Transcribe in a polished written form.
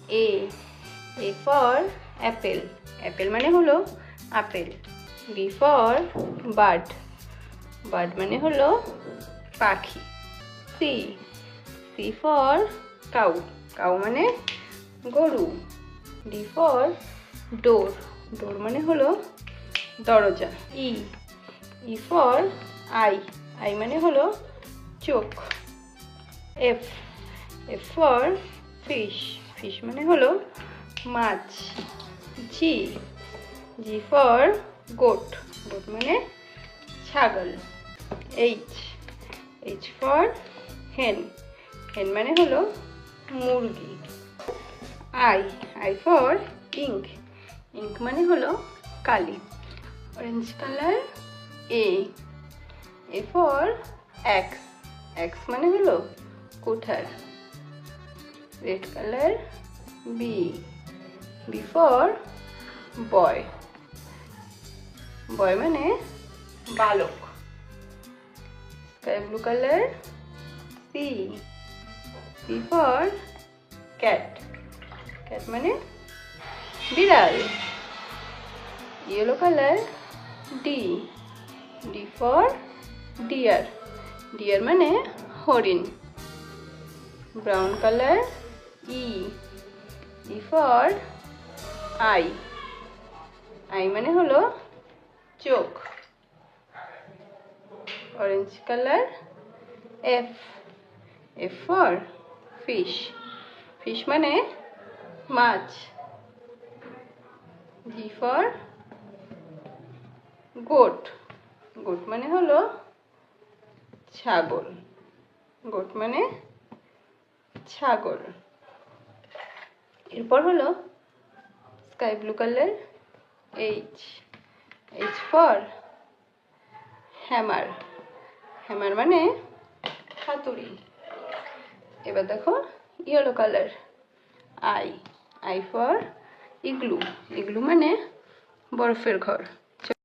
A for Apple, apple মানে হলো আপেল। বি ফর বার্ড, বার্ড মানে হলো পাখি। সি ফর কাউ, কাউ মানে গরু। ডি ফর ডোর, ডোর মানে হলো দরজা। ই ফর আই, আই মানে হলো চোখ। এফ ফর ফিশ, ফিশ মানে হলো মাছ। জি ফর গোট, গোট মানে ছাগল। এইচ ফর হেন, হেন মানে হলো মুরগি। আই ফর ইঙ্ক, ইঙ্ক মানে হলো কালি। Orange colour A for axe, axe মানে হলো কুঠার। Red colour B for boy, boy মানে বালক। Sky blue colour C for cat, cat মানে বিড়াল। Yellow colour D for deer, deer মানে হরিণ। Brown colour E for eye, eye মানে হলো চোখ। Orange colour F for fish, fish মানে মাছ। জি ফর গোট, গোট মানে হলো ছাগল, গোট মানে ছাগল। এরপর হলো sky blue colour H for hammer, hammer মানে হাতুড়ি। এবার দেখো yellow colour I for igloo, igloo মানে বরফের ঘর।